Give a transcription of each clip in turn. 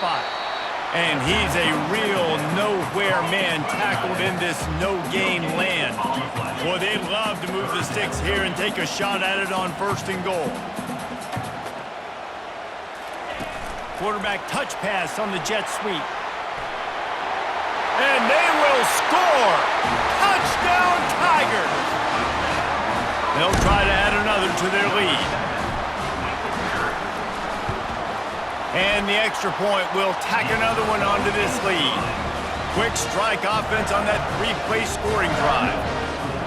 spot. And he's a real nowhere man tackled in this no-gain land. Boy, they'd love to move the sticks here and take a shot at it on 1st and goal. Quarterback touch pass on the jet sweep. And they will score! Touchdown Tigers! They'll try to add another to their lead. And the extra point will tack another one onto this lead. Quick strike offense on that 3-play scoring drive.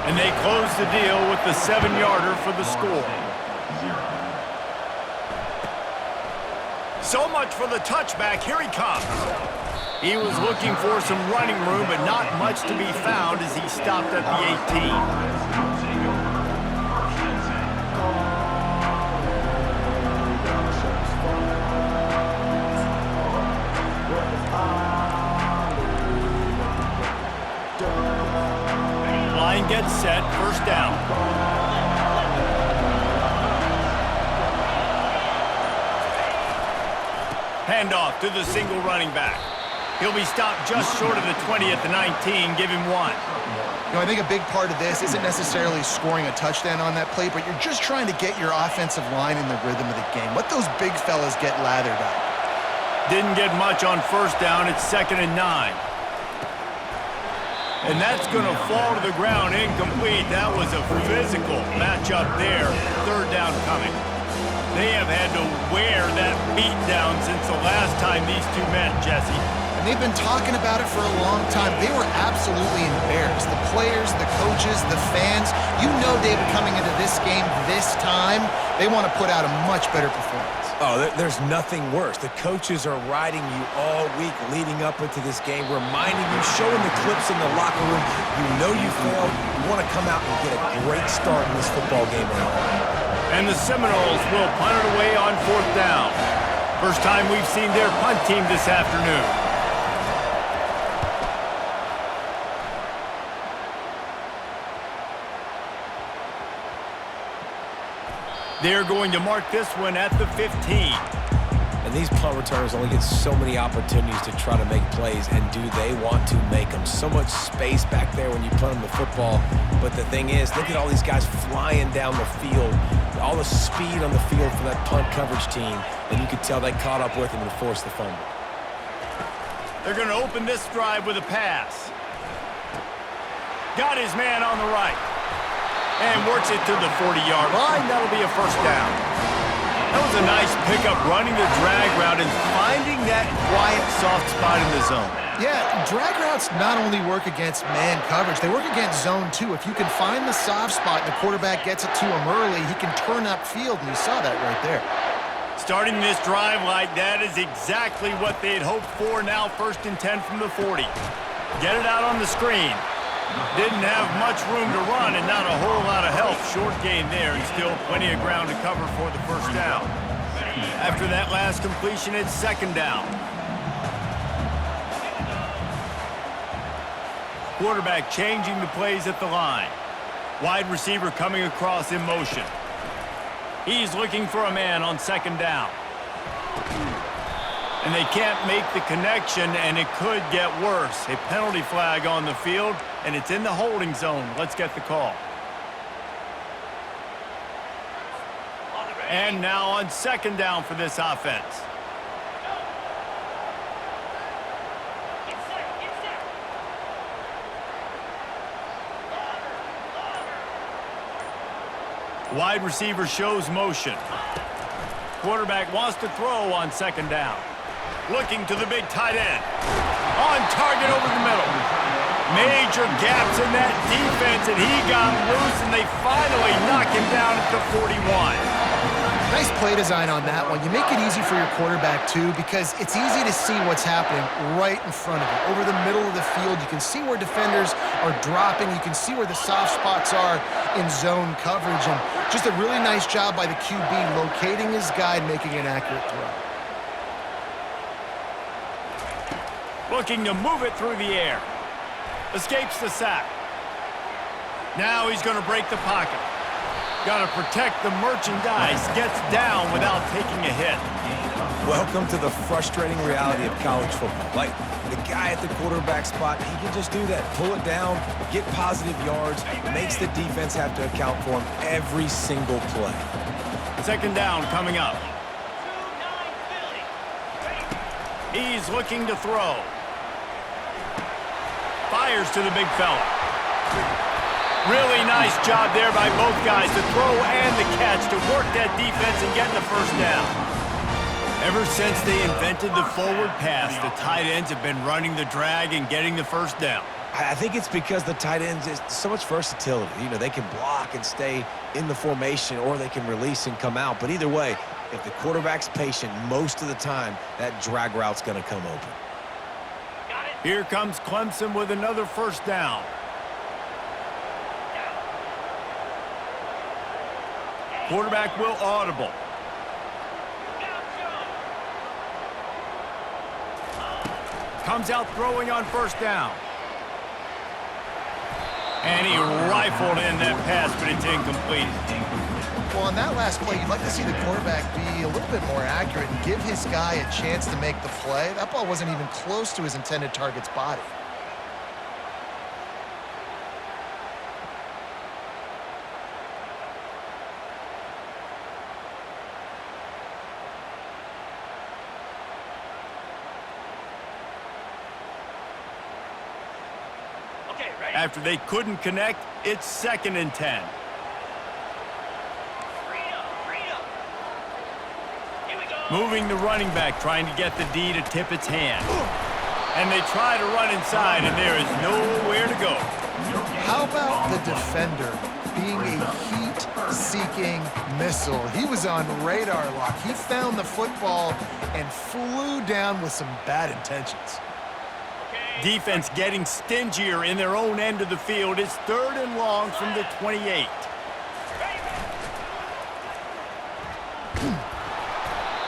And they close the deal with the 7-yarder for the score. So much for the touchback. Here he comes. He was looking for some running room, but not much to be found as he stopped at the 18. Line gets set, 1st down. Handoff to the single running back. He'll be stopped just short of the 20 at the 19, give him 1. You know, I think a big part of this isn't necessarily scoring a touchdown on that play, but you're just trying to get your offensive line in the rhythm of the game. Let those big fellas get lathered up. Didn't get much on 1st down. It's 2nd and 9. And that's going to fall to the ground incomplete. That was a physical matchup there. 3rd down coming. They have had to wear that beat down since the last time these two met, Jesse. And they've been talking about it for a long time. They were absolutely embarrassed. The players, the coaches, the fans. You know, David, coming into this game this time, they want to put out a much better performance. Oh, there's nothing worse. The coaches are riding you all week leading up into this game, reminding you, showing the clips in the locker room. You know you failed. You want to come out and get a great start in this football game. And the Seminoles will punt it away on 4th down. First time we've seen their punt team this afternoon. They're going to mark this one at the 15. And these punt returners only get so many opportunities to try to make plays, and do they want to make them? So much space back there when you punt them the football. But the thing is, look at all these guys flying down the field, all the speed on the field for that punt coverage team, and you could tell they caught up with him and forced the fumble. They're going to open this drive with a pass. Got his man on the right. And works it to the 40-yard line. That'll be a 1st down. That was a nice pickup, running the drag route and finding that quiet, soft spot in the zone. Yeah, drag routes not only work against man coverage, they work against zone too. If you can find the soft spot and the quarterback gets it to him early, he can turn upfield, and you saw that right there. Starting this drive like that is exactly what they'd hoped for. Now 1st and 10 from the 40. Get it out on the screen. Didn't have much room to run and not a whole lot of help. Short gain there and still plenty of ground to cover for the 1st down. After that last completion, it's 2nd down. Quarterback changing the plays at the line. Wide receiver coming across in motion. He's looking for a man on 2nd down. And they can't make the connection, and it could get worse. A penalty flag on the field, and it's in the holding zone. Let's get the call. And now on 2nd down for this offense. Wide receiver shows motion. Quarterback wants to throw on 2nd down. Looking to the big tight end. On target over the middle. Major gaps in that defense, and he got loose, and they finally knock him down at the 41. Nice play design on that one. You make it easy for your quarterback, too, because it's easy to see what's happening right in front of you. Over the middle of the field, you can see where defenders are dropping. You can see where the soft spots are in zone coverage. And just a really nice job by the QB locating his guy and making an accurate throw. Looking to move it through the air. Escapes the sack. Now he's going to break the pocket. Got to protect the merchandise. Gets down without taking a hit. Welcome to the frustrating reality of college football. Like, the guy at the quarterback spot, he can just do that. Pull it down, get positive yards, makes the defense have to account for him every single play. Second down coming up. He's looking to throw. Fires to the big fella. Really nice job there by both guys, the throw and the catch, to work that defense and get the first down. Ever since they invented the forward pass, the tight ends have been running the drag and getting the first down. I think it's because the tight ends is so much versatility. You know, they can block and stay in the formation, or they can release and come out. But either way, if the quarterback's patient, most of the time, that drag route's going to come open. Here comes Clemson with another first down. Quarterback will audible. Comes out throwing on first down. And he rifled in that pass, but it's incomplete. Well, on that last play, you'd like to see the quarterback be a little bit more accurate and give his guy a chance to make the play. That ball wasn't even close to his intended target's body. After they couldn't connect, it's 2nd and 10. Moving the running back, trying to get the D to tip its hand. And they try to run inside, and there is nowhere to go. How about the defender being a heat-seeking missile? He was on radar lock. He found the football and flew down with some bad intentions. Defense getting stingier in their own end of the field. It's 3rd and long from the 28.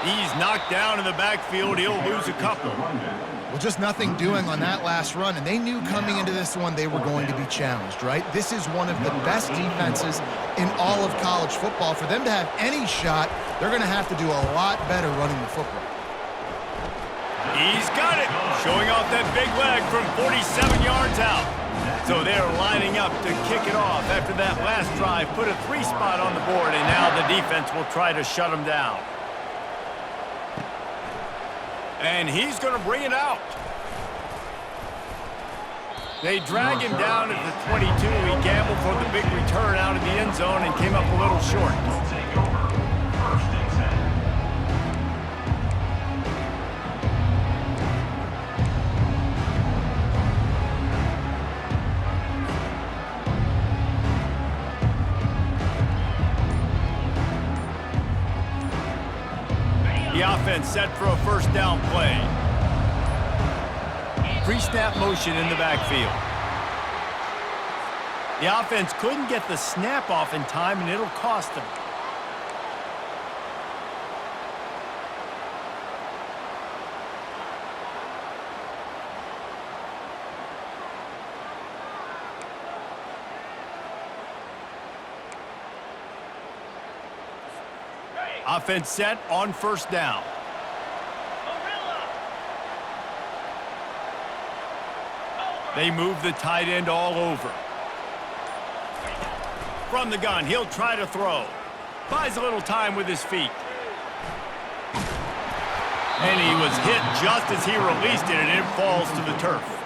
He's knocked down in the backfield. He'll lose a couple. Well, just nothing doing on that last run, and they knew coming into this one they were going to be challenged, right? This is one of the best defenses in all of college football. For them to have any shot, they're going to have to do a lot better running the football. He's got it, showing off that big leg from 47 yards out. So they're lining up to kick it off after that last drive. Put a 3 spot on the board, and now the defense will try to shut him down. And he's going to bring it out. They drag him down at the 22. He gambled for the big return out of the end zone and came up a little short. The offense set for a first down play. Pre-snap motion in the backfield. The offense couldn't get the snap off in time, and it'll cost them. Offense set on first down. They move the tight end all over. From the gun, he'll try to throw. Buys a little time with his feet. And he was hit just as he released it, and it falls to the turf.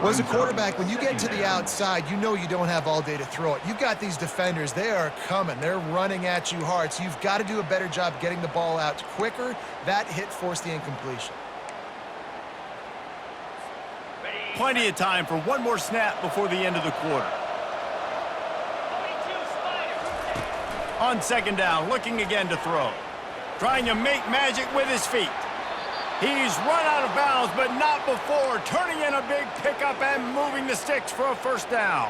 Well, as a quarterback, when you get to the outside, you know you don't have all day to throw it. You've got these defenders. They are coming. They're running at you hard. So you've got to do a better job getting the ball out quicker. That hit forced the incompletion. Plenty of time for one more snap before the end of the quarter. On second down, looking again to throw. Trying to make magic with his feet. He's run out of bounds, but not before turning in a big pickup and moving the sticks for a first down.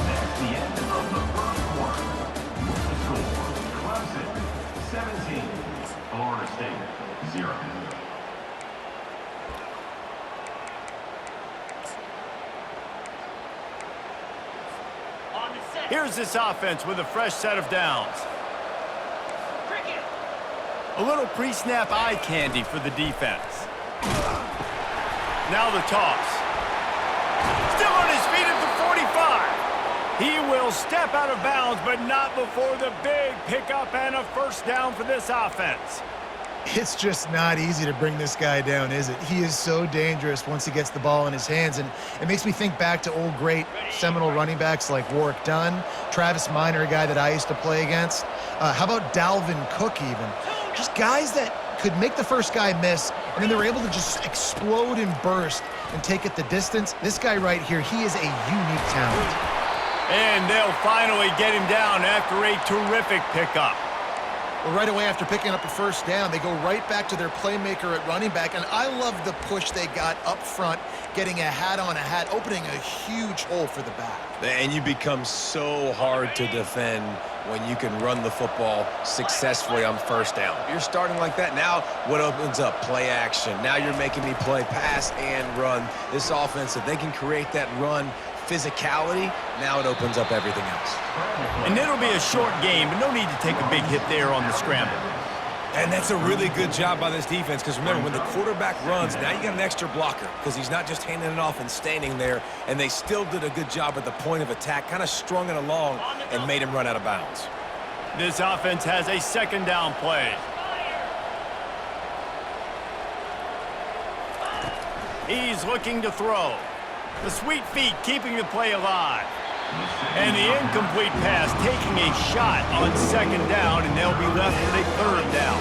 That's the end of the first quarter. The score, Clemson 17, Florida State 0. Here's this offense with a fresh set of downs. A little pre-snap eye candy for the defense. Now the toss. Still on his feet at the 45. He will step out of bounds, but not before the big pickup and a first down for this offense. It's just not easy to bring this guy down, is it? He is so dangerous once he gets the ball in his hands, and it makes me think back to old great Seminole running backs like Warwick Dunn, Travis Minor, a guy that I used to play against. How about Dalvin Cook even? Just guys that could make the first guy miss, and then they were able to just explode and burst and take it the distance. This guy right here, he is a unique talent. And they'll finally get him down after a terrific pickup. Well, right away after picking up a first down, they go right back to their playmaker at running back, and I love the push they got up front, getting a hat on a hat, opening a huge hole for the back. And you become so hard to defend when you can run the football successfully on first down. You're starting like that. Now what opens up? Play action. Now you're making me play pass and run. This offense, if they can create that run physicality, now it opens up everything else. And it'll be a short game, but no need to take a big hit there on the scramble. And that's a really good job by this defense, because remember, when the quarterback runs, now you got an extra blocker, because he's not just handing it off and standing there, and they still did a good job at the point of attack, kind of strung it along and made him run out of bounds. This offense has a second down play. He's looking to throw. The sweet feet keeping the play alive. And the incomplete pass taking a shot on second down, and they'll be left with a third down.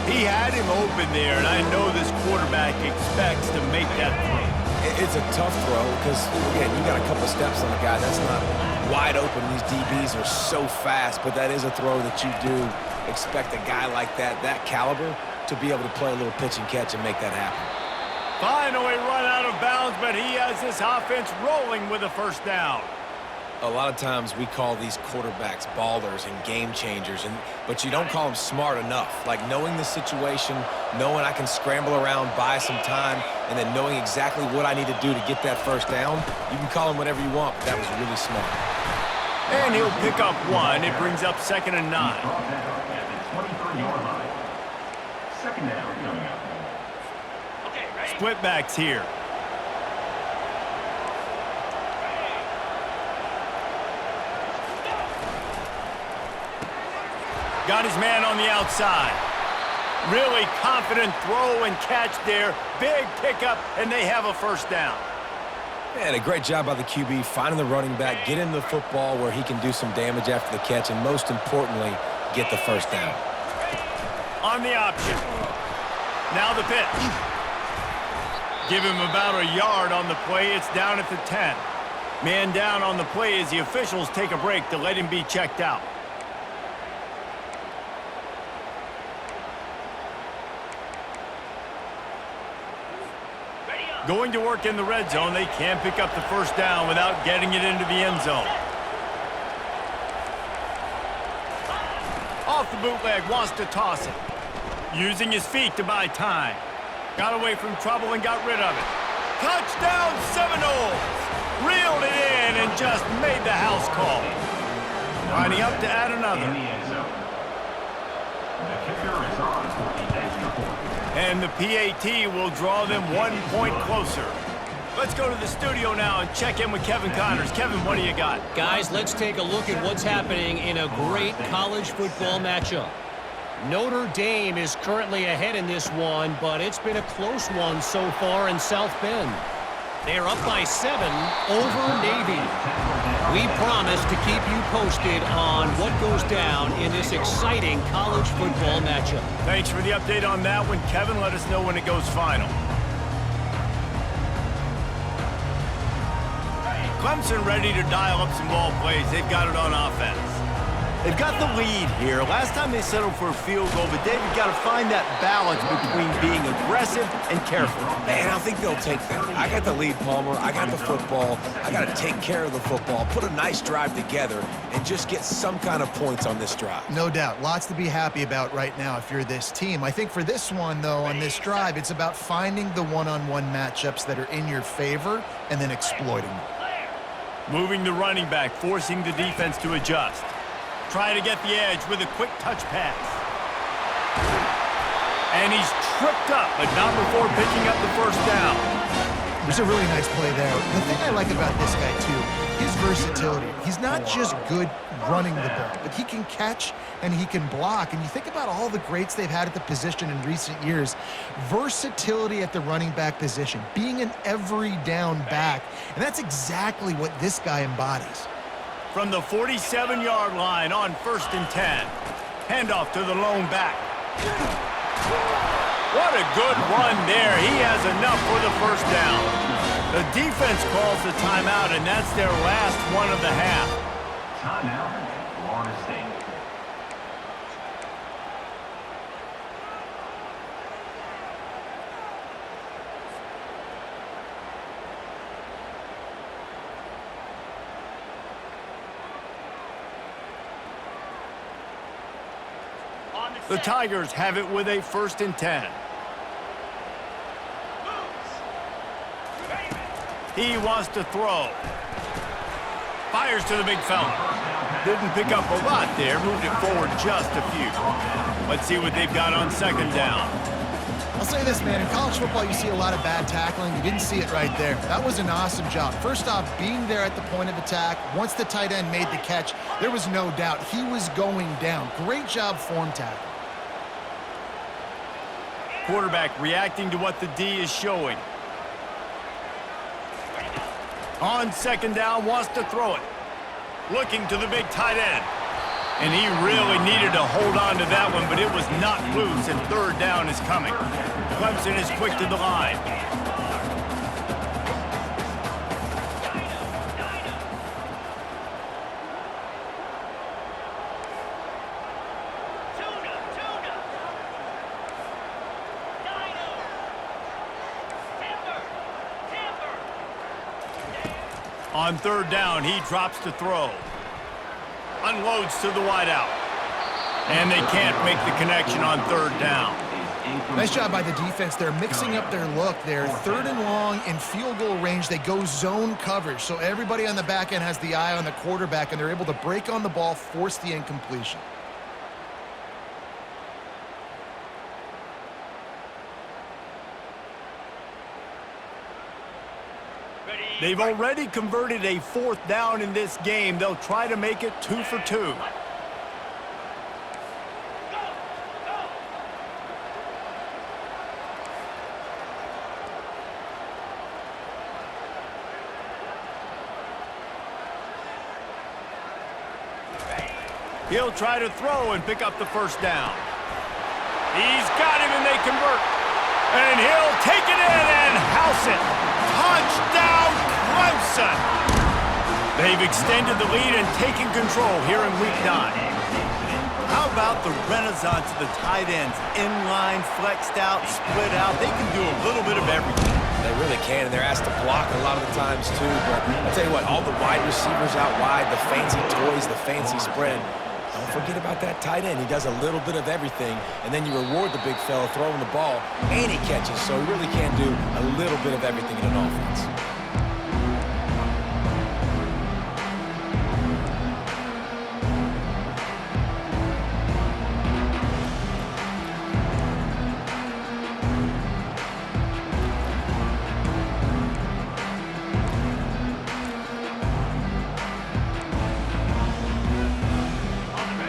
He had him open there, and I know this quarterback expects to make that throw. It's a tough throw because, again, you got a couple steps on the guy. That's not wide open. These DBs are so fast, but that is a throw that you do expect a guy like that caliber, to be able to play a little pitch and catch and make that happen. Finally run out of bounds, but he has this offense rolling with a first down. A lot of times we call these quarterbacks ballers and game changers, but you don't call them smart enough. Like knowing the situation, knowing I can scramble around, buy some time, and then knowing exactly what I need to do to get that first down. You can call them whatever you want, but that was really smart. And he'll pick up one. It brings up 2nd and 9. At the 23-yard line. Second down coming up. Split backs here. Got his man on the outside. Really confident throw and catch there. Big pickup, and they have a first down. And a great job by the QB finding the running back, getting the football where he can do some damage after the catch, and most importantly, get the first down. On the option. Now the pitch. Give him about a yard on the play. It's down at the 10. Man down on the play as the officials take a break to let him be checked out. Going to work in the red zone. They can't pick up the first down without getting it into the end zone. Off the bootleg, wants to toss it. Using his feet to buy time. Got away from trouble and got rid of it. Touchdown Seminoles! Reeled it in and just made the house call. Lining up to add another. In the end zone. The kicker is on for the extra point. And the PAT will draw them 1 point closer. Let's go to the studio now and check in with Kevin Connors. Kevin, what do you got? Guys, let's take a look at what's happening in a great college football matchup. Notre Dame is currently ahead in this one, but it's been a close one so far in South Bend. They're up by 7 over Navy. We promise to keep you posted on what goes down in this exciting college football matchup. Thanks for the update on that one, Kevin. Let us know when it goes final. Clemson ready to dial up some ball plays. They've got it on offense. They've got the lead here. Last time they settled for a field goal, but David got to find that balance between being aggressive and careful. Man, I think they'll take that. I got the lead, Palmer. I got the football. I got to take care of the football, put a nice drive together, and just get some kind of points on this drive. No doubt. Lots to be happy about right now if you're this team. I think for this one, though, on this drive, it's about finding the one-on-one matchups that are in your favor and then exploiting them. Moving the running back, forcing the defense to adjust. Trying to get the edge with a quick touch pass. And he's tripped up, but not before picking up the first down. There's a really nice play there. The thing I like about this guy, too, his versatility. He's not just good running the ball, but he can catch and he can block. And you think about all the greats they've had at the position in recent years. Versatility at the running back position, being an every down back. And that's exactly what this guy embodies. From the 47-yard line on 1st and 10. Handoff to the lone back. What a good run there. He has enough for the first down. The defense calls the timeout, and that's their last one of the half. Timeout, Florida State. The Tigers have it with a 1st and 10. He wants to throw. Fires to the big fella. Didn't pick up a lot there. Moved it forward just a few. Let's see what they've got on 2nd down. I'll say this, man. In college football, you see a lot of bad tackling. You didn't see it right there. That was an awesome job. First off, being there at the point of attack. Once the tight end made the catch, there was no doubt he was going down. Great job form tackle. Quarterback reacting to what the D is showing. On 2nd down, wants to throw it. Looking to the big tight end. And he really needed to hold on to that one, but it was not loose, and 3rd down is coming. Clemson is quick to the line. On 3rd down, he drops to throw. Unloads to the wideout. And they can't make the connection on 3rd down. Nice job by the defense. They're mixing up their look. They're 3rd and long in field goal range. They go zone coverage. So everybody on the back end has the eye on the quarterback, and they're able to break on the ball, force the incompletion. They've already converted a 4th down in this game. They'll try to make it 2 for 2. He'll try to throw and pick up the 1st down. He's got him and they convert. And he'll take it in and house it. Touchdown, Clemson! They've extended the lead and taken control here in Week 9. How about the renaissance of the tight ends? Inline, flexed out, split out. They can do a little bit of everything. They really can, and they're asked to block a lot of the times, too. But I'll tell you what, all the wide receivers out wide, the fancy toys, the fancy spread. Don't forget about that tight end. He does a little bit of everything, and then you reward the big fella throwing the ball, and he catches, so he really can do a little bit of everything in an offense.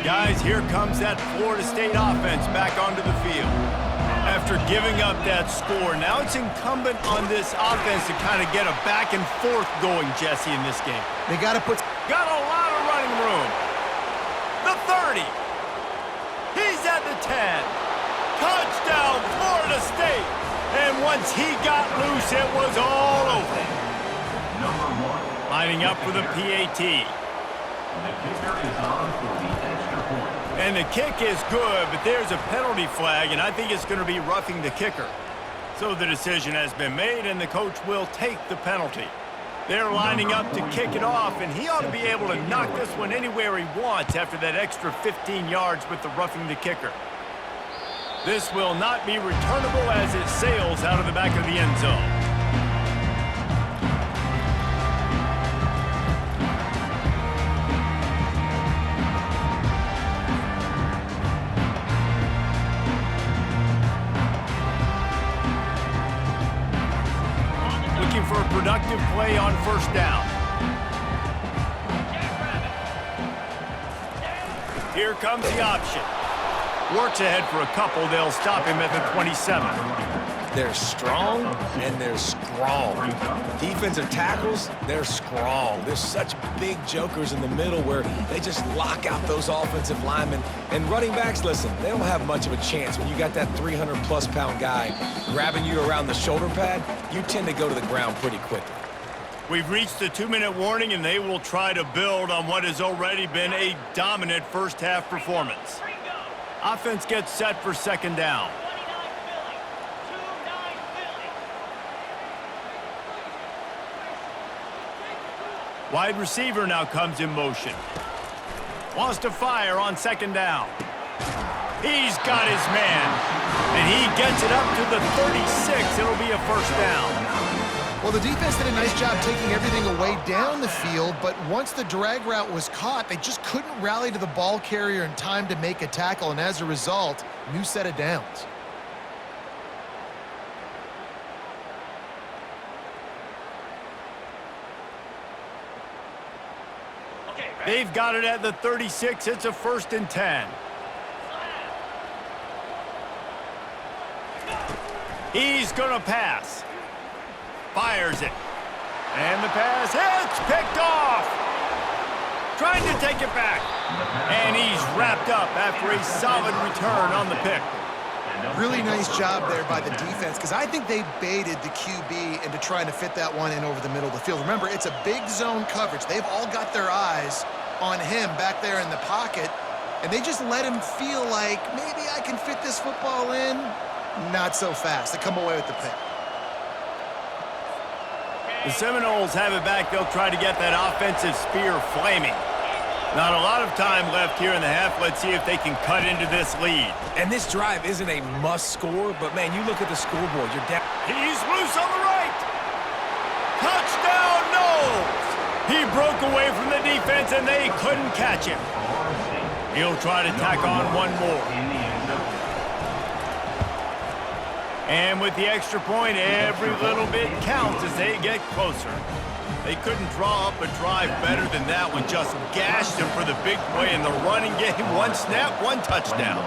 Guys, here comes that Florida State offense back onto the field. After giving up that score, now it's incumbent on this offense to kind of get a back and forth going, Jesse, in this game. They got to put... Got a lot of running room. The 30. He's at the 10. Touchdown, Florida State. And once he got loose, it was all over. Lining up for the PAT. The kicker is on for the extra point. And the kick is good, but there's a penalty flag, and I think it's going to be roughing the kicker. So the decision has been made, and the coach will take the penalty. They're lining up to kick it off, and he ought to be able to knock this one anywhere he wants after that extra 15 yards with the roughing the kicker. This will not be returnable as it sails out of the back of the end zone. play on first down. Here comes the option. Works ahead for a couple. They'll stop him at the 27. They're strong and they're strong. Defensive tackles, they're strong. There's such big jokers in the middle where they just lock out those offensive linemen. And running backs, listen, they don't have much of a chance. When you got that 300-plus pound guy grabbing you around the shoulder pad, you tend to go to the ground pretty quickly. We've reached the 2-minute warning, and they will try to build on what has already been a dominant first-half performance. Offense gets set for second down. Wide receiver now comes in motion. Wants to fire on second down. He's got his man, and he gets it up to the 36. It'll be a first down. Well, the defense did a nice job taking everything away down the field, but once the drag route was caught, they just couldn't rally to the ball carrier in time to make a tackle, and as a result, new set of downs. They've got it at the 36. It's a 1st and 10. He's going to pass. Fires it. And the pass hits. Picked off. Trying to take it back. And he's wrapped up after a solid return on the pick. Really nice job there by the defense, because I think they baited the QB into trying to fit that one in over the middle of the field. Remember, it's a big zone coverage. They've all got their eyes on him back there in the pocket, and they just let him feel like, maybe I can fit this football in. Not so fast. They come away with the pick. The Seminoles have it back. They'll try to get that offensive spear flaming. Not a lot of time left here in the half. Let's see if they can cut into this lead. And this drive isn't a must score, but man, you look at the scoreboard, you're down. He's loose on the right. Touchdown, Noles. He broke away from the defense, and they couldn't catch him. He'll try to tack on one more. And with the extra point, every little bit counts as they get closer. They couldn't draw up a drive better than that one. Just gashed him for the big play in the running game. One snap, one touchdown.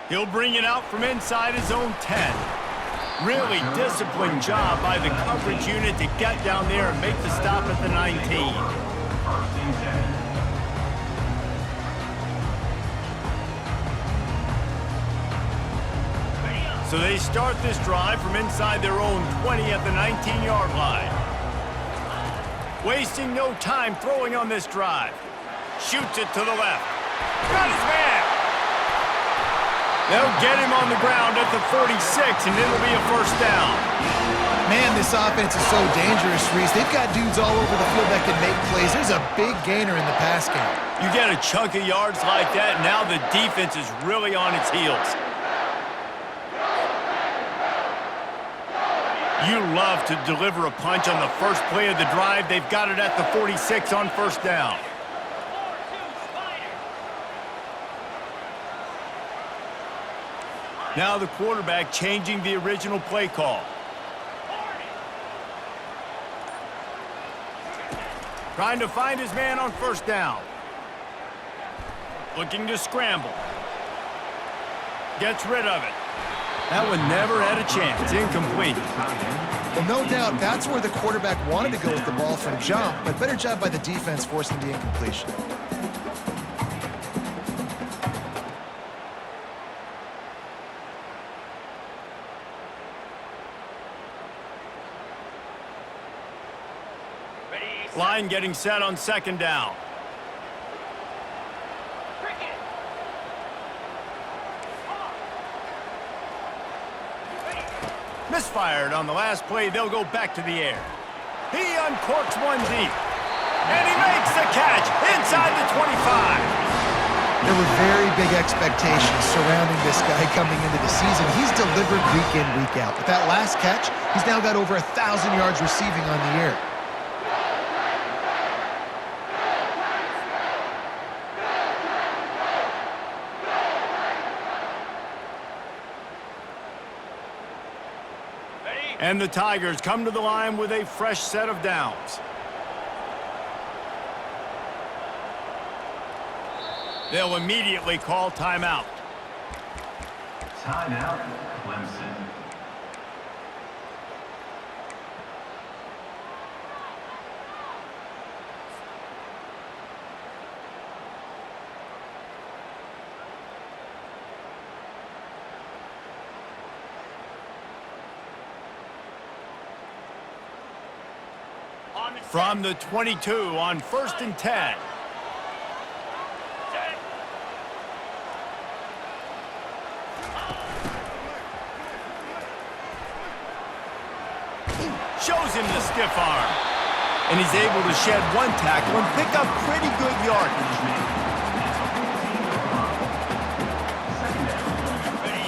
He'll bring it out from inside his own 10. Really disciplined job by the coverage unit to get down there and make the stop at the 19. So they start this drive from inside their own 20 at the 19-yard line. Wasting no time throwing on this drive. Shoots it to the left. Got his man. They'll get him on the ground at the 46, and it'll be a first down. Man, this offense is so dangerous, Reese. They've got dudes all over the field that can make plays. There's a big gainer in the pass game. You get a chunk of yards like that, now the defense is really on its heels. You love to deliver a punch on the first play of the drive. They've got it at the 46 on first down. Now the quarterback changing the original play call. Trying to find his man on first down. Looking to scramble. Gets rid of it. That one never had a chance. Incomplete. Well, no doubt that's where the quarterback wanted to go with the ball from jump, but better job by the defense forcing the incompletion. Line getting set on second down. Misfired on the last play. They'll go back to the air. He uncorks one deep. And he makes the catch inside the 25. There were very big expectations surrounding this guy coming into the season. He's delivered week in, week out. With that last catch, he's now got over 1,000 yards receiving on the air. And the Tigers come to the line with a fresh set of downs. They'll immediately call timeout. Timeout, Clemson. From the 22 on 1st and 10. Shows him the stiff arm. And he's able to shed one tackle and pick up pretty good yardage.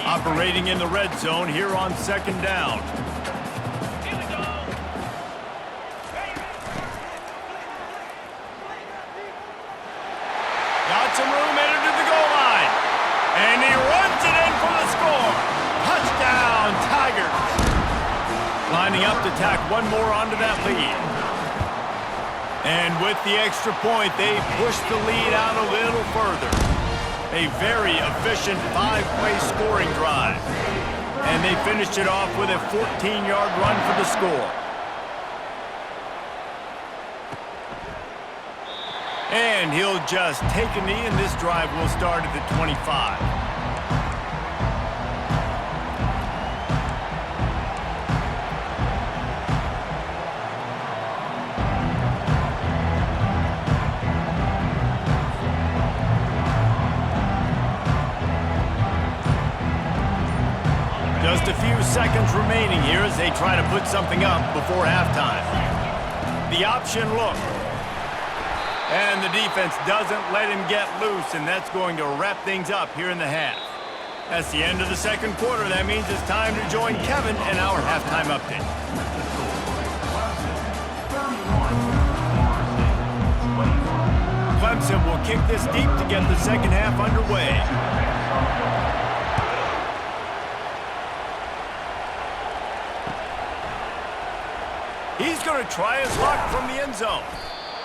Operating in the red zone here on 2nd down. Got some room, headed to the goal line. And he runs it in for the score. Touchdown, Tigers. Lining up to tack one more onto that lead. And with the extra point, they push the lead out a little further. A very efficient 5-play scoring drive. And they finished it off with a 14-yard run for the score. And he'll just take a knee, and this drive will start at the 25. Just a few seconds remaining here as they try to put something up before halftime. The option look. And the defense doesn't let him get loose, and that's going to wrap things up here in the half. That's the end of the second quarter. That means it's time to join Kevin in our halftime update. Clemson will kick this deep to get the second half underway. He's going to try his luck from the end zone.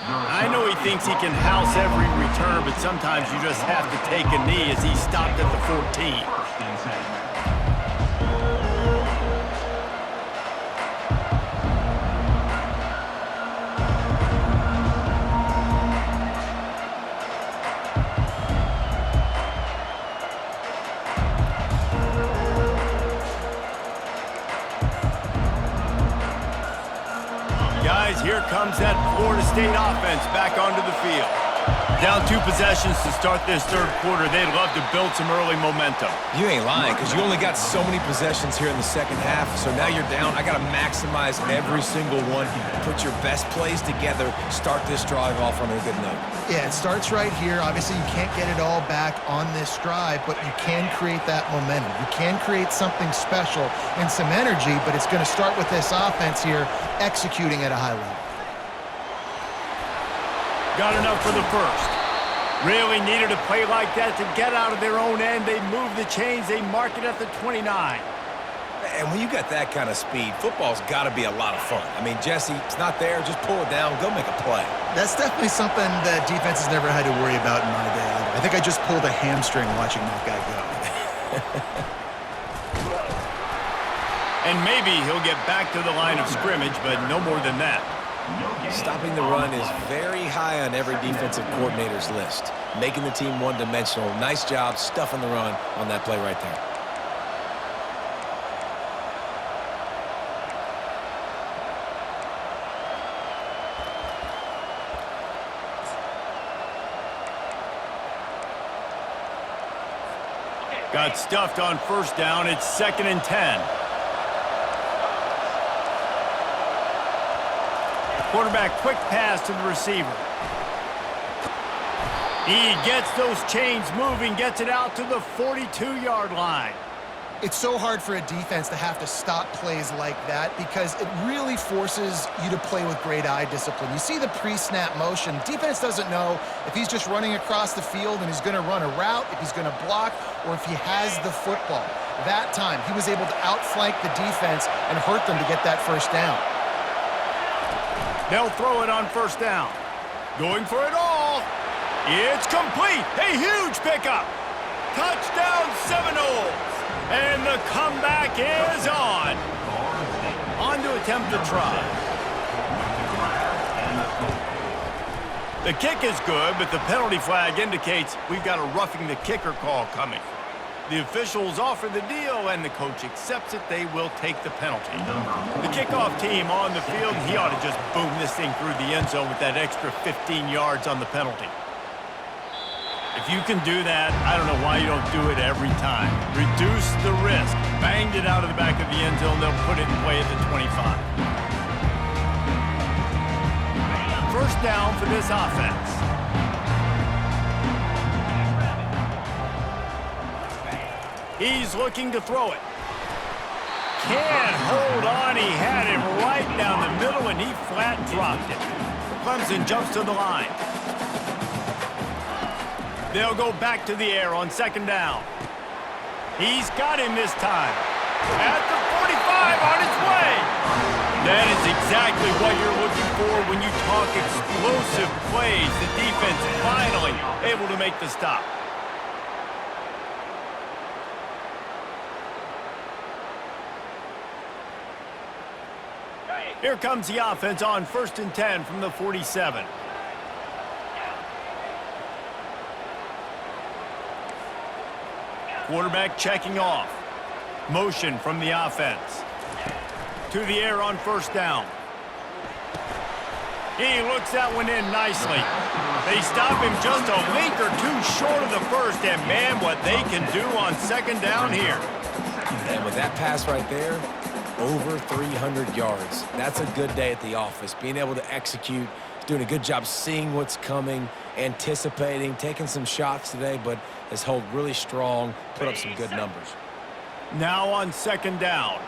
I know he thinks he can house every return, but sometimes you just have to take a knee as he stopped at the 14. Guys, here comes that Florida State offense back onto the field. Down 2 possessions to start this third quarter. They'd love to build some early momentum. You ain't lying, because you only got so many possessions here in the second half, so now you're down. I got to maximize every single one. Put your best plays together. Start this drive off on a good note. Yeah, it starts right here. Obviously, you can't get it all back on this drive, but you can create that momentum. You can create something special and some energy, but it's going to start with this offense here executing at a high level. Got enough for the first. Really needed a play like that to get out of their own end. They move the chains. They mark it at the 29. And when you got that kind of speed, football's got to be a lot of fun. I mean, Jesse, it's not there. Just pull it down. Go make a play. That's definitely something that defense has never had to worry about in my day. I think I just pulled a hamstring watching that guy go. And maybe he'll get back to the line of scrimmage, but no more than that. Stopping the run is very high on every defensive coordinator's list. Making the team one-dimensional. Nice job stuffing the run on that play right there. Got stuffed on first down. It's 2nd and 10. Quarterback quick pass to the receiver. He gets those chains moving, gets it out to the 42-yard line. It's so hard for a defense to have to stop plays like that because it really forces you to play with great eye discipline. You see the pre-snap motion. Defense doesn't know if he's just running across the field and he's going to run a route, if he's going to block, or if he has the football. That time, he was able to outflank the defense and hurt them to get that first down. They'll throw it on first down. Going for it all. It's complete. A huge pickup. Touchdown Seminoles. And the comeback is on. On to attempt the try. The kick is good, but the penalty flag indicates we've got a roughing the kicker call coming. The officials offer the deal, and the coach accepts it. They will take the penalty. The kickoff team on the field, he ought to just boom this thing through the end zone with that extra 15 yards on the penalty. If you can do that, I don't know why you don't do it every time. Reduce the risk. Banged it out of the back of the end zone. They'll put it in play at the 25. First down for this offense. He's looking to throw it. Can't hold on. He had it right down the middle, and he flat dropped it. Clemson jumps to the line. They'll go back to the air on second down. He's got him this time. At the 45, on his way. That is exactly what you're looking for when you talk explosive plays. The defense finally able to make the stop. Here comes the offense on 1st and 10 from the 47. Quarterback checking off. Motion from the offense. To the air on first down. He looks that one in nicely. They stop him just a link or two short of the first, and man, what they can do on second down here. And with that pass right there, over 300 yards. That's a good day at the office. Being able to execute, doing a good job seeing what's coming, anticipating, taking some shots today, but has held really strong, put up some good numbers. Now on second down.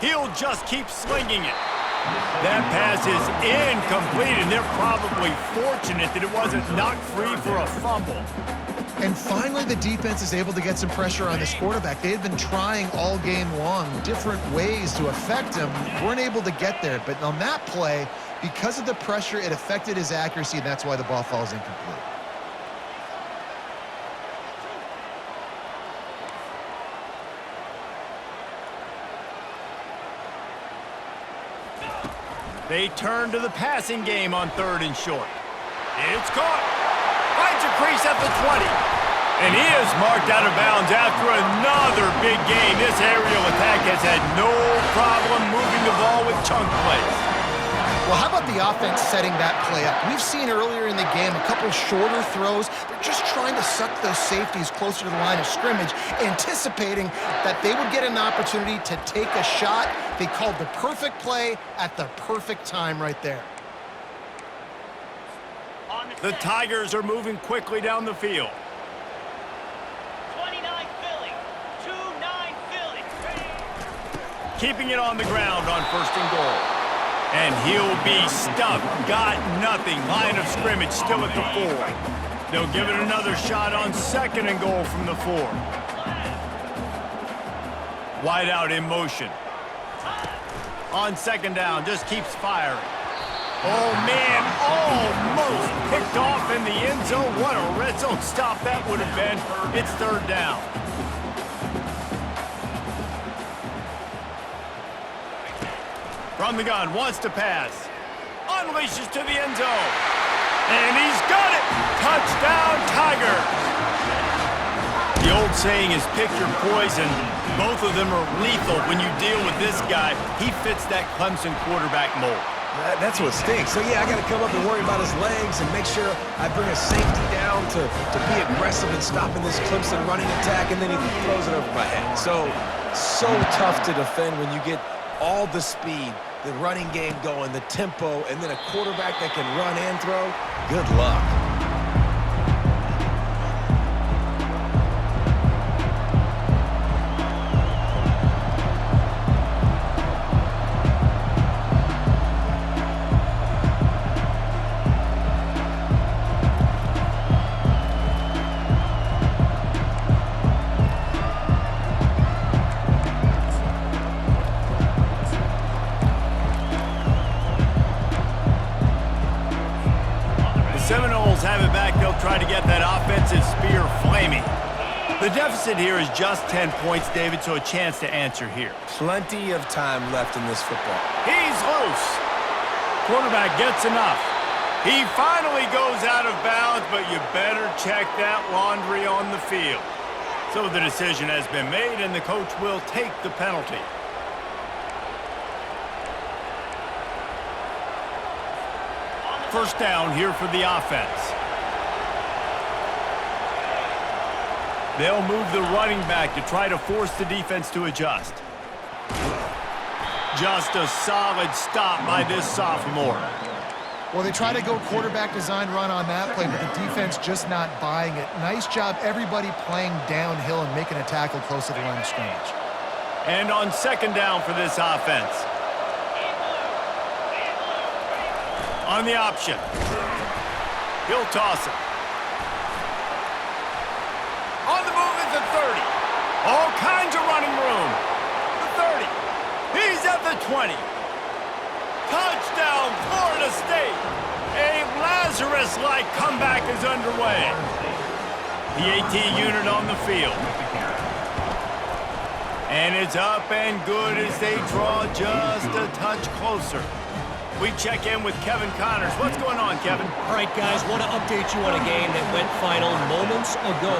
He'll just keep slinging it. That pass is incomplete, and they're probably fortunate that it wasn't knocked free for a fumble. And finally, the defense is able to get some pressure on this quarterback. They had been trying all game long different ways to affect him. Weren't able to get there. But on that play, because of the pressure, it affected his accuracy, and that's why the ball falls incomplete. They turn to the passing game on 3rd and short. It's caught. Finds a crease at the 20. And he is marked out of bounds after another big gain. This aerial attack has had no problem moving the ball with chunk plays. Well, how about the offense setting that play up? We've seen earlier in the game a couple shorter throws. They're just trying to suck those safeties closer to the line of scrimmage, anticipating that they would get an opportunity to take a shot. They called the perfect play at the perfect time right there. The Tigers are moving quickly down the field. 29 Philly, 2-9 Philly. Keeping it on the ground on 1st and goal. And he'll be stuffed. Got nothing. Line of scrimmage still at the 4. They'll give it another shot on 2nd and goal from the 4. Wide out in motion. On 2nd down, just keeps firing. Oh, man, almost picked off in the end zone. What a red zone stop that would have been. It's 3rd down. From the gun, wants to pass. Unleashes to the end zone. And he's got it! Touchdown, Tigers! The old saying is pick your poison. Both of them are lethal when you deal with this guy. He fits that Clemson quarterback mold. That's what stinks. So, yeah, I got to come up and worry about his legs and make sure I bring a safety down to be aggressive in stopping this Clemson running attack, and then he throws it over my head. So tough to defend when you get all the speed, the running game going, the tempo, and then a quarterback that can run and throw. Good luck. have it back, they'll try to get that offensive spear flaming. The deficit here is just 10 points, David, so a chance to answer here. Plenty of time left in this football. He's loose. Quarterback gets enough. He finally goes out of bounds, but you better check that laundry on the field. So the decision has been made, and the coach will take the penalty. First down here for the offense. They'll move the running back to try to force the defense to adjust. Just a solid stop by this sophomore. Well, they try to go quarterback design run on that play, but the defense just not buying it. Nice job, everybody playing downhill and making a tackle close to the line of scrimmage. And on second down for this offense. On the option. He'll toss it. On the move is the 30. All kinds of running room. The 30. He's at the 20. Touchdown, Florida State. A Lazarus-like comeback is underway. The AT unit on the field. And it's up and good as they draw just a touch closer. We check in with Kevin Connors. What's going on, Kevin? All right, guys, want to update you on a game that went final moments ago.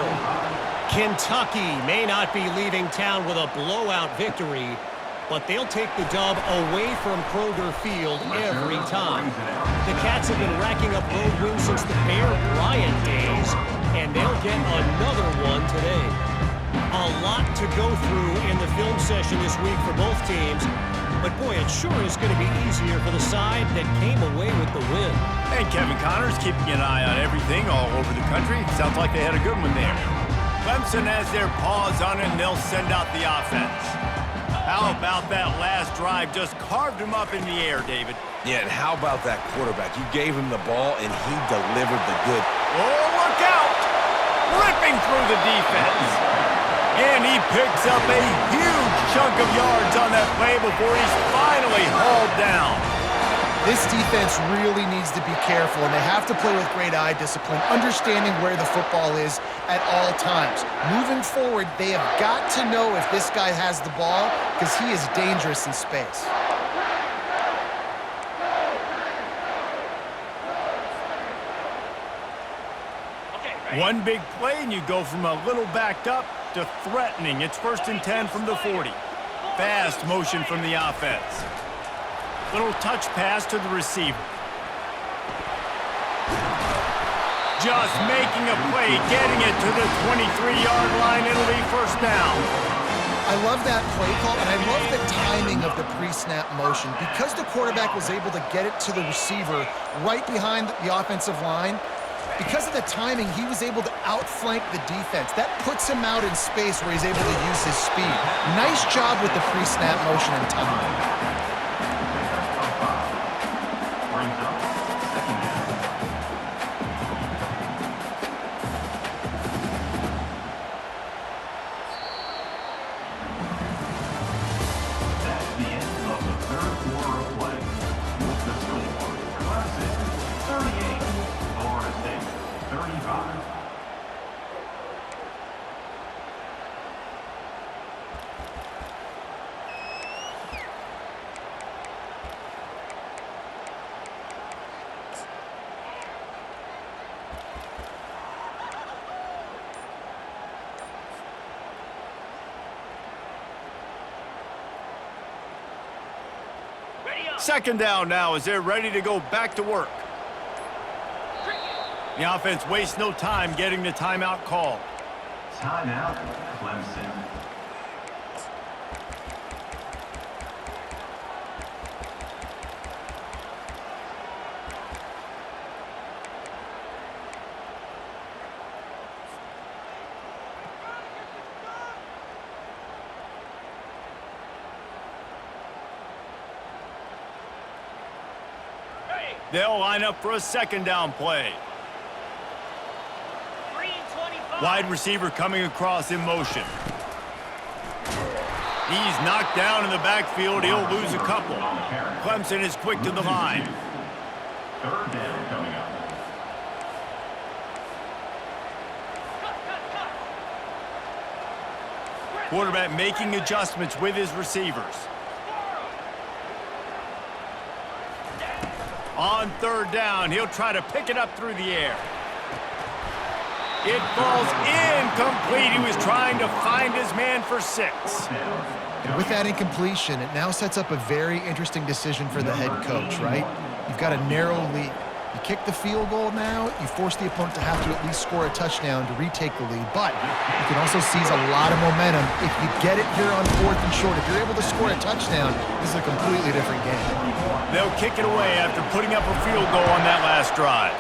Kentucky may not be leaving town with a blowout victory, but they'll take the dub away from Kroger Field every time. The Cats have been racking up road wins since the Bear Bryant days, and they'll get another one today. A lot to go through in the film session this week for both teams, but boy, it sure is going to be easier for the side that came away with the win. And Kevin Connors keeping an eye on everything all over the country. Sounds like they had a good one there. Clemson has their paws on it, and they'll send out the offense. How about that last drive? Just carved him up in the air, David. Yeah, and how about that quarterback? You gave him the ball, and he delivered the good. Oh, look out! Ripping through the defense. And he picks up a huge chunk of yards on that play before he's finally hauled down. This defense really needs to be careful, and they have to play with great eye discipline, understanding where the football is at all times. Moving forward, they have got to know if this guy has the ball, because he is dangerous in space. One big play, and you go from a little backed up to threatening. It's 1st and 10 from the 40. Fast motion from the offense. Little touch pass to the receiver. Just making a play, getting it to the 23-yard line. It'll be first down. I love that play call, and I love the timing of the pre-snap motion. Because the quarterback was able to get it to the receiver right behind the offensive line, because of the timing, he was able to outflank the defense. That puts him out in space where he's able to use his speed. Nice job with the pre-snap motion and timing. Brings up second down. That's the end of the third quarter of play. With the score, Clemson 38, Florida State 35. Second down now as they're ready to go back to work. The offense wastes no time getting the timeout called. Timeout, Clemson. They'll line up for a second down play. 3:25. Wide receiver coming across in motion. He's knocked down in the backfield. He'll lose a couple. Clemson is quick to the line. Third down coming up. Quarterback making adjustments with his receivers. On third down, he'll try to pick it up through the air. It falls incomplete. He was trying to find his man for 6. And with that incompletion, it now sets up a very interesting decision for the head coach, right? You've got a narrow lead. You kick the field goal now, you force the opponent to have to at least score a touchdown to retake the lead. But you can also seize a lot of momentum if you get it here on 4th and short. If you're able to score a touchdown, this is a completely different game. They'll kick it away after putting up a field goal on that last drive.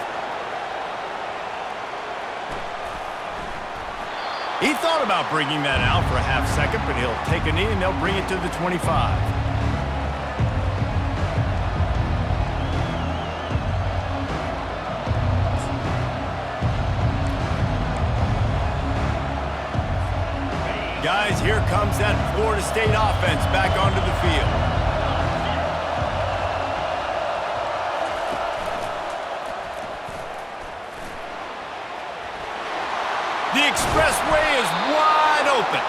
He thought about bringing that out for a half second, but he'll take a knee and they'll bring it to the 25. Guys, here comes that Florida State offense back onto the field. The expressway is wide open.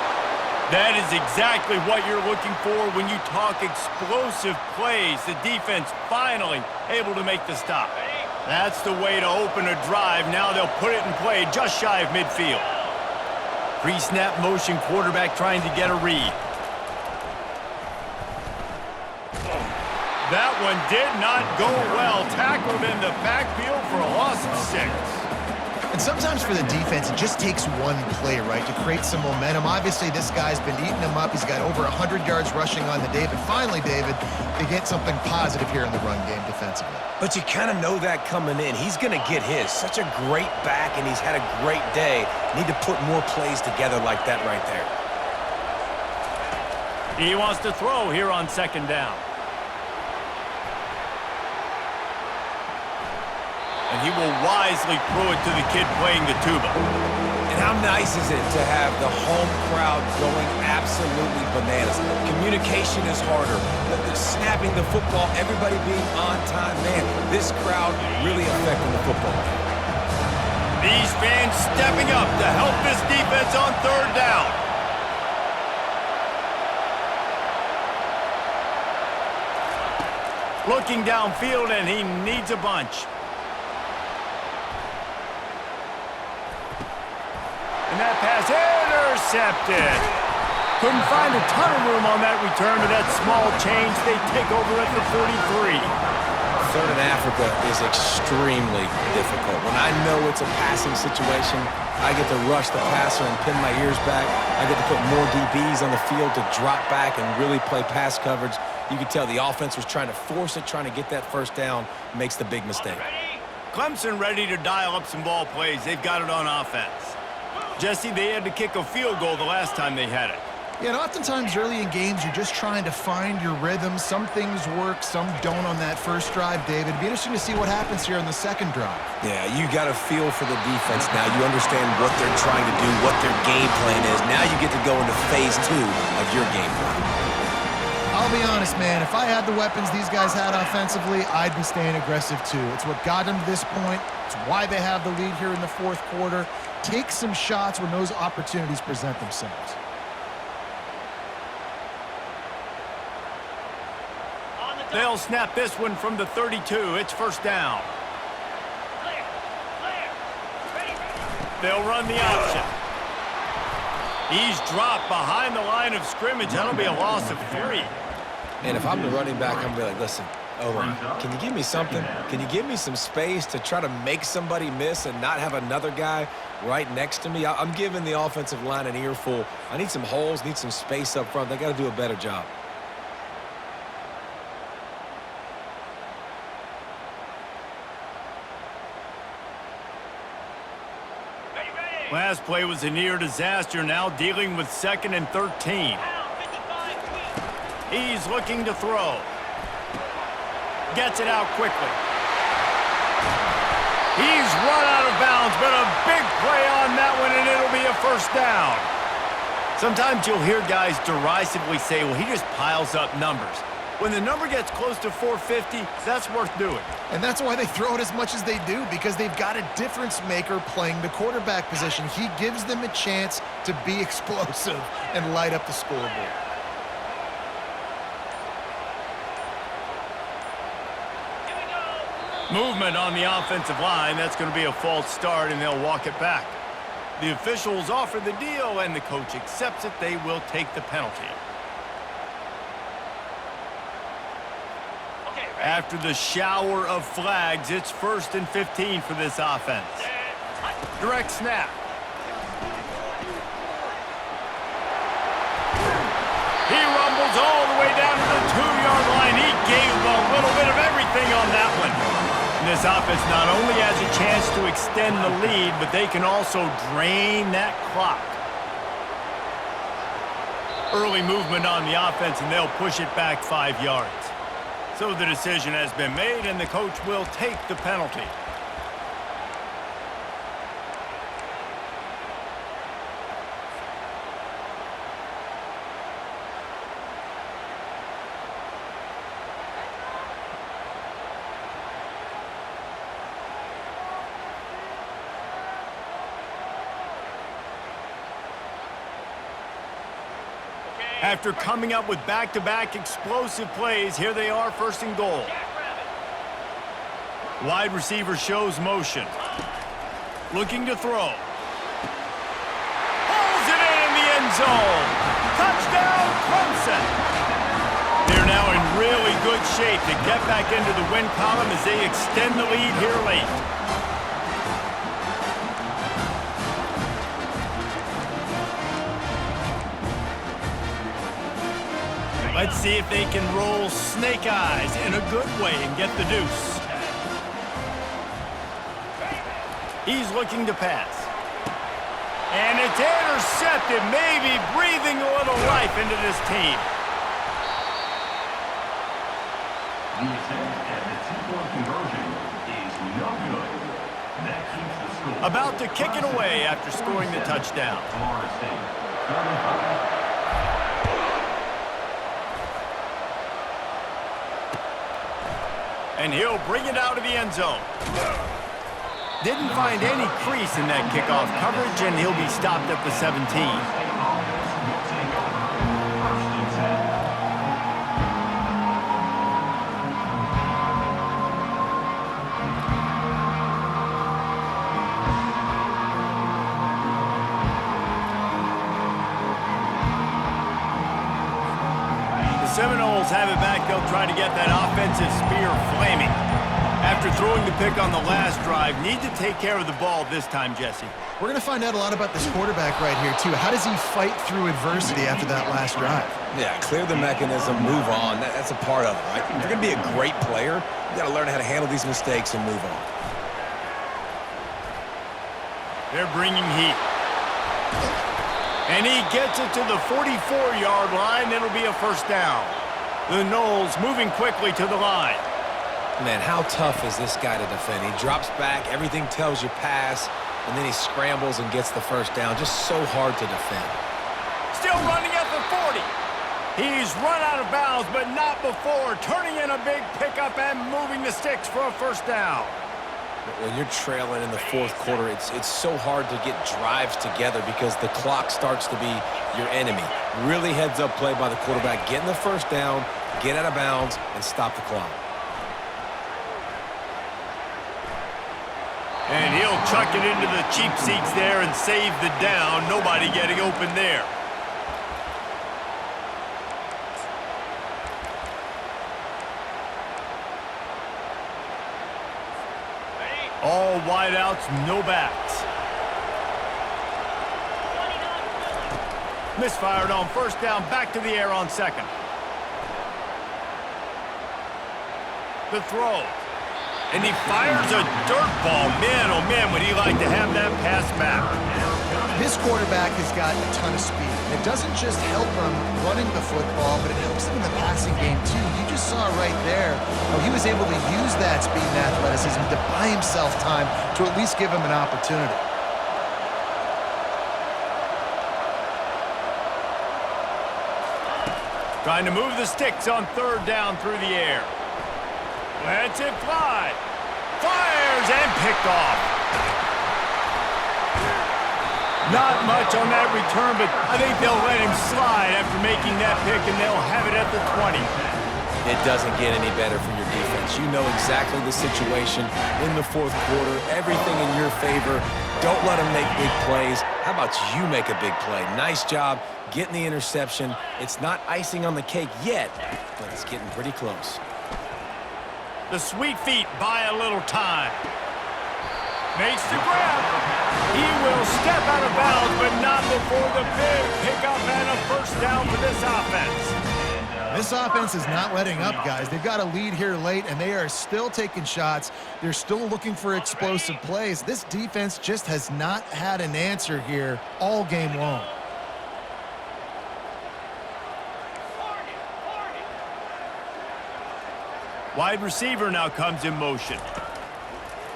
That is exactly what you're looking for when you talk explosive plays. The defense finally able to make the stop. That's the way to open a drive. Now they'll put it in play just shy of midfield. Pre-snap motion, quarterback trying to get a read. That one did not go well. Tackled in the backfield for a loss of 6. And sometimes for the defense, it just takes one play, right, to create some momentum. Obviously, this guy's been eating them up. He's got over 100 yards rushing on the day. But finally, David, they get something positive here in the run game defensively. But you kind of know that coming in. He's going to get his. Such a great back, and he's had a great day. Need to put more plays together like that right there. He wants to throw here on 2nd down. And he will wisely throw it to the kid playing the tuba. And how nice is it to have the home crowd going absolutely bananas? Communication is harder. The snapping the football, everybody being on time. Man, this crowd really affecting the football game. These fans stepping up to help this defense on 3rd down. Looking downfield, and he needs a bunch. And that pass intercepted. Couldn't find a ton of room on that return to that small change. They take over at the 43. 3rd and Africa is extremely difficult. When I know it's a passing situation, I get to rush the passer and pin my ears back. I get to put more DBs on the field to drop back and really play pass coverage. You can tell the offense was trying to force it, trying to get that 1st down, makes the big mistake. Clemson ready to dial up some ball plays. They've got it on offense. Jesse, they had to kick a field goal the last time they had it. Yeah, and oftentimes early in games, you're just trying to find your rhythm. Some things work, some don't on that first drive, David. It'd be interesting to see what happens here on the 2nd drive. Yeah, you got a feel for the defense now. You understand what they're trying to do, what their game plan is. Now you get to go into phase 2 of your game plan. I'll be honest, man. If I had the weapons these guys had offensively, I'd be staying aggressive too. It's what got them to this point. It's why they have the lead here in the 4th quarter. Take some shots when those opportunities present themselves. They'll snap this one from the 32. It's 1st down. They'll run the option. He's dropped behind the line of scrimmage. That'll be a loss of 3. And if I'm the running back, I'm going to be like, listen, can you give me something? Can you give me some space to try to make somebody miss and not have another guy right next to me? I'm giving the offensive line an earful. I need some holes, need some space up front. They got to do a better job. Last play was a near disaster, now dealing with 2nd and 13. He's looking to throw. Gets it out quickly. He's run out of bounds, but a big play on that one, and it'll be a 1st down. Sometimes you'll hear guys derisively say, well, he just piles up numbers. When the number gets close to 450, that's worth doing. And that's why they throw it as much as they do, because they've got a difference maker playing the quarterback position. He gives them a chance to be explosive and light up the scoreboard. Movement on the offensive line. That's going to be a false start, and they'll walk it back. The officials offer the deal, and the coach accepts it. They will take the penalty. After the shower of flags, it's 1st and 15 for this offense. Direct snap. He rumbles all the way down to the 2-yard line. He gave a little bit of everything on that one. And this offense not only has a chance to extend the lead, but they can also drain that clock. Early movement on the offense, and they'll push it back 5 yards. So the decision has been made, and the coach will take the penalty. After coming up with back-to-back explosive plays, here they are, 1st and goal. Wide receiver shows motion. Looking to throw. Pulls it in the end zone. Touchdown, Clemson. They're now in really good shape to get back into the win column as they extend the lead here late. Let's see if they can roll snake eyes in a good way and get the deuce. He's looking to pass. And it's intercepted, maybe breathing a little life into this team. The attempt at the two-point conversion is no good. That keeps the score. About to kick it away after scoring the touchdown. Florida State, 35. And he'll bring it out of the end zone. Didn't find any crease in that kickoff coverage, and he'll be stopped at the 17. Seminoles have it back. They'll try to get that offensive spear flaming. After throwing the pick on the last drive, need to take care of the ball this time, Jesse. We're going to find out a lot about this quarterback right here, too. How does he fight through adversity after that last drive? Yeah, clear the mechanism, move on. That's a part of it, right? If you're going to be a great player, you got to learn how to handle these mistakes and move on. They're bringing heat. And he gets it to the 44-yard line. It'll be a 1st down. The Noles moving quickly to the line. Man, how tough is this guy to defend? He drops back, everything tells you pass, and then he scrambles and gets the 1st down. Just so hard to defend. Still running at the 40. He's run out of bounds, but not before. Turning in a big pickup and moving the sticks for a 1st down. When you're trailing in the 4th quarter, it's so hard to get drives together because the clock starts to be your enemy. Really heads-up play by the quarterback. Getting the 1st down, get out of bounds, and stop the clock. And he'll chuck it into the cheap seats there and save the down. Nobody getting open there. All wideouts, no backs. Misfired on 1st down, back to the air on 2nd. The throw. And he fires a dirt ball. Man, oh man, would he like to have that pass back. This quarterback has got a ton of speed. It doesn't just help him running the football, but it helps him in the passing game, too. You just saw right there how he was able to use that speed and athleticism to buy himself time to at least give him an opportunity. Trying to move the sticks on third down through the air. Lets it fly. Fires and picked off. Not much on that return, but I think they'll let him slide after making that pick, and they'll have it at the 20. It doesn't get any better for your defense. You know exactly the situation in the fourth quarter, everything in your favor. Don't let them make big plays. How about you make a big play? Nice job getting the interception. It's not icing on the cake yet, but it's getting pretty close. The sweet feet buy a little time. Makes the grab. He will step out of bounds, but not before the big pickup and a first down for this offense. This offense is not letting up, guys. They've got a lead here late, and they are still taking shots. They're still looking for explosive plays. This defense just has not had an answer here all game long. Wide receiver now comes in motion.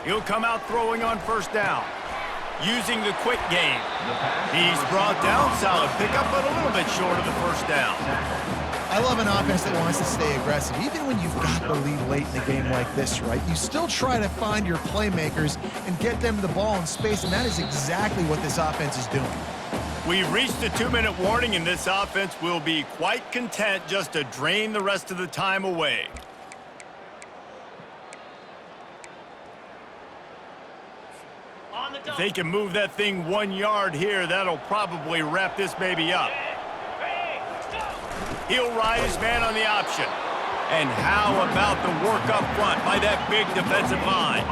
He'll come out throwing on first down. Using the quick game. He's brought down, solid pickup, but a little bit short of the first down. I love an offense that wants to stay aggressive. Even when you've got the lead late in a game like this, right? You still try to find your playmakers and get them the ball in space, and that is exactly what this offense is doing. We've reached the 2-minute warning, and this offense will be quite content just to drain the rest of the time away. If they can move that thing 1 yard here, that'll probably wrap this baby up. He'll ride his man on the option. And how about the work up front by that big defensive line?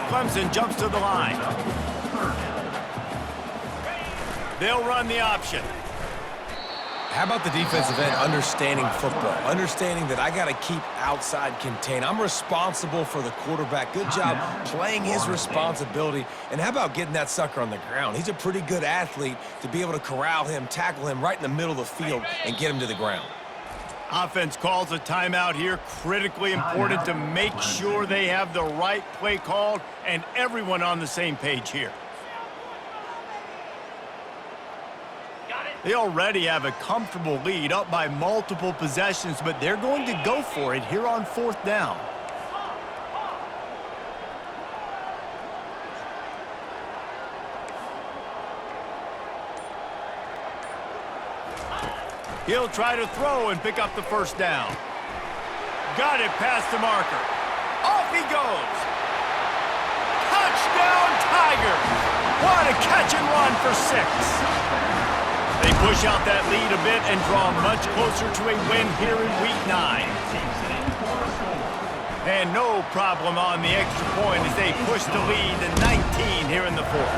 Clemson jumps to the line. They'll run the option. How about the defensive end understanding football, understanding that I got to keep outside contain. I'm responsible for the quarterback. Good job playing his responsibility. And how about getting that sucker on the ground? He's a pretty good athlete to be able to corral him, tackle him right in the middle of the field, and get him to the ground. Offense calls a timeout here. Critically important to make sure they have the right play called and everyone on the same page here. They already have a comfortable lead, up by multiple possessions, but they're going to go for it here on fourth down. He'll try to throw and pick up the first down. Got it past the marker. Off he goes. Touchdown, Tigers! What a catch and run for 6. They push out that lead a bit and draw much closer to a win here in Week 9. And no problem on the extra point as they push the lead to 19 here in the fourth.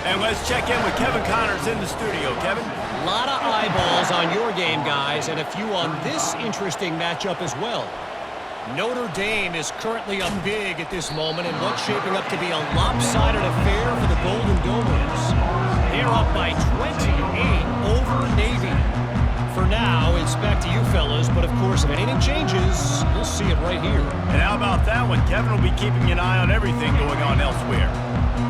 And let's check in with Kevin Connors in the studio. Kevin? A lot of eyeballs on your game, guys, and a few on this interesting matchup as well. Notre Dame is currently up big at this moment in what's shaping up to be a lopsided affair for the Golden Gophers. They're up by 28 over Navy. For now, it's back to you fellas, but of course, if anything changes, you'll see it right here. And how about that one? Kevin will be keeping an eye on everything going on elsewhere.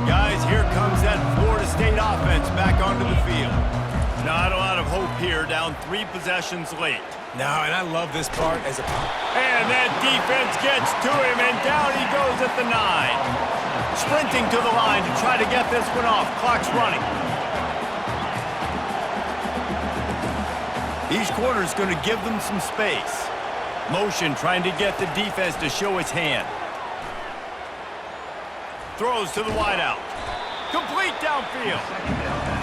Guys, here comes that Florida State offense back onto the field. Not a lot of hope here, down 3 possessions late. No, and I love this part as a... And that defense gets to him, and down he goes at the 9. Sprinting to the line to try to get this one off. Clock's running. Each quarter is going to give them some space. Motion trying to get the defense to show its hand. Throws to the wideout. Complete downfield.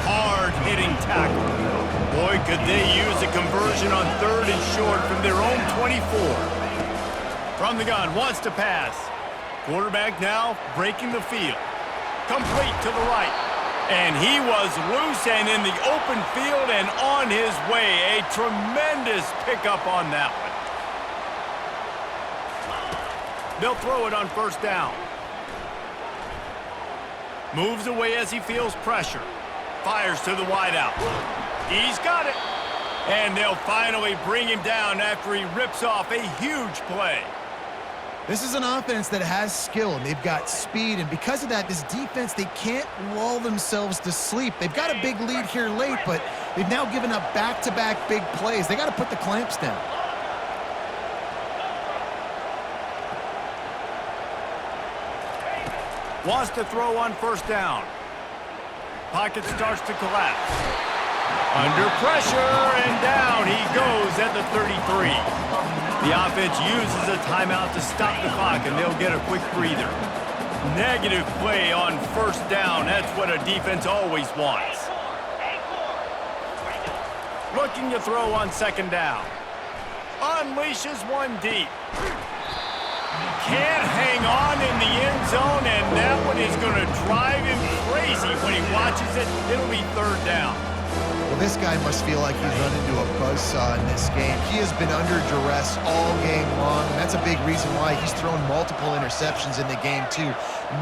Hard-hitting tackle. Boy, could they use a conversion on 3rd and short from their own 24. From the gun, wants to pass. Quarterback now breaking the field. Complete to the right. And he was loose and in the open field and on his way. A tremendous pickup on that one. They'll throw it on first down. Moves away as he feels pressure. Fires to the wideout. He's got it. And they'll finally bring him down after he rips off a huge play. This is an offense that has skill, and they've got speed, and because of that, this defense, they can't lull themselves to sleep. They've got a big lead here late, but they've now given up back-to-back big plays. They got to put the clamps down. Wants to throw on first down. Pocket starts to collapse. Under pressure, and down he goes at the 33. The offense uses a timeout to stop the clock, and they'll get a quick breather. Negative play on first down. That's what a defense always wants. Looking to throw on second down. Unleashes one deep. Can't hang on in the end zone, and that one is going to drive him crazy when he watches it. It'll be third down. Well, this guy must feel like he's run into a buzzsaw in this game. He has been under duress all game long, and that's a big reason why he's thrown multiple interceptions in the game, too.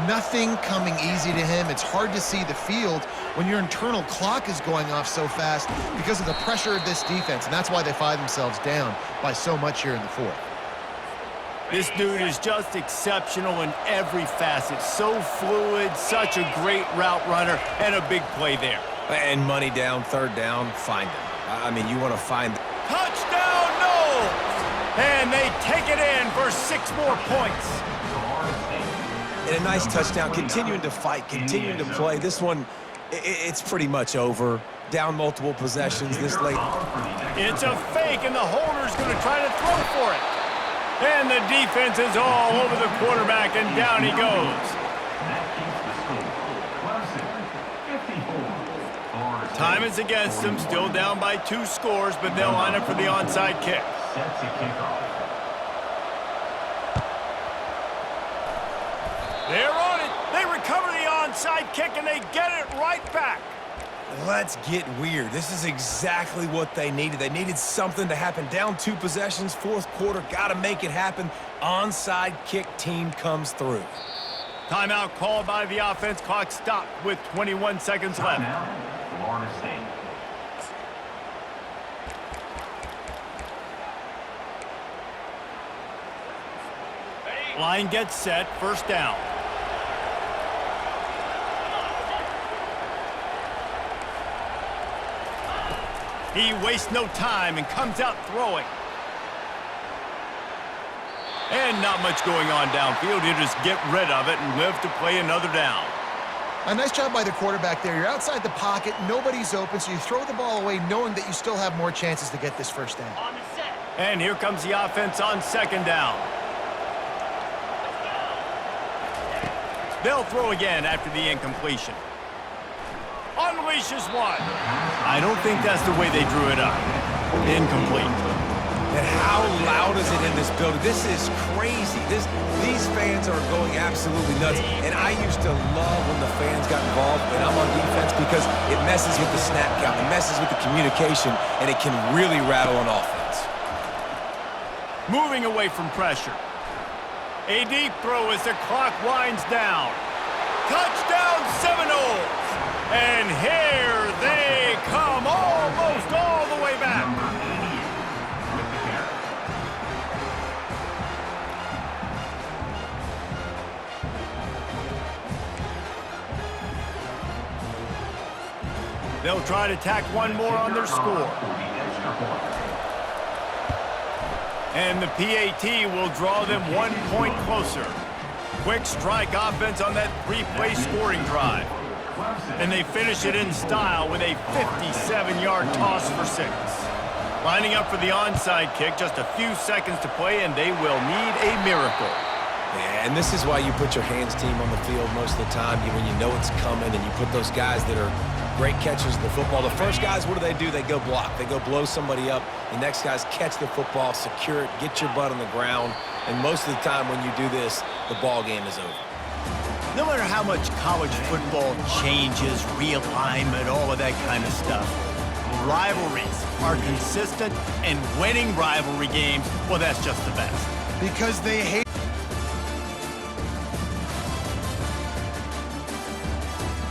Nothing coming easy to him. It's hard to see the field when your internal clock is going off so fast because of the pressure of this defense, and that's why they find themselves down by so much here in the fourth. This dude is just exceptional in every facet. So fluid, such a great route runner, and a big play there. And money down, third down, find him. I mean, you want to find... Touchdown, Knowles! And they take it in for 6 more points. And a nice touchdown, continuing to fight, continuing to play. This one, it's pretty much over. Down multiple possessions this late. It's a fake, and the holder's going to try to throw for it. And the defense is all over the quarterback, and down he goes. Time is against them, still down by 2 scores, but they'll line up for the onside kick. They're on it. They recover the onside kick, and they get it right back. Let's get weird. This is exactly what they needed. They needed something to happen. Down 2 possessions, fourth quarter, got to make it happen. Onside kick team comes through. Timeout called by the offense. Clock stopped with 21 seconds left. Now, Florida State. Line gets set, first down. He wastes no time and comes out throwing. And not much going on downfield. He'll just get rid of it and live to play another down. A nice job by the quarterback there. You're outside the pocket, nobody's open, so you throw the ball away knowing that you still have more chances to get this first down. On the set. And here comes the offense on second down. They'll throw again after the incompletion. Unleashes one. I don't think that's the way they drew it up. Incomplete. And how loud is it in this building? This is crazy. These fans are going absolutely nuts. And I used to love when the fans got involved when I'm on defense because it messes with the snap count, it messes with the communication, and it can really rattle an offense. Moving away from pressure. A deep throw as the clock winds down. Touchdown Seminoles! And here they come, almost all the way back. They'll try to tack one more on their score. And the PAT will draw them 1 point closer. Quick strike offense on that 3-play scoring drive. And they finish it in style with a 57-yard toss for 6. Lining up for the onside kick, just a few seconds to play, and they will need a miracle. Yeah, and this is why you put your hands team on the field most of the time when you know it's coming, and you put those guys that are great catchers of the football. The first guys, what do? They go block. They go blow somebody up. The next guys catch the football, secure it, get your butt on the ground. And most of the time when you do this, the ball game is over. No matter how much college football changes, realignment, all of that kind of stuff, rivalries are consistent, and winning rivalry games, well, that's just the best. Because they hate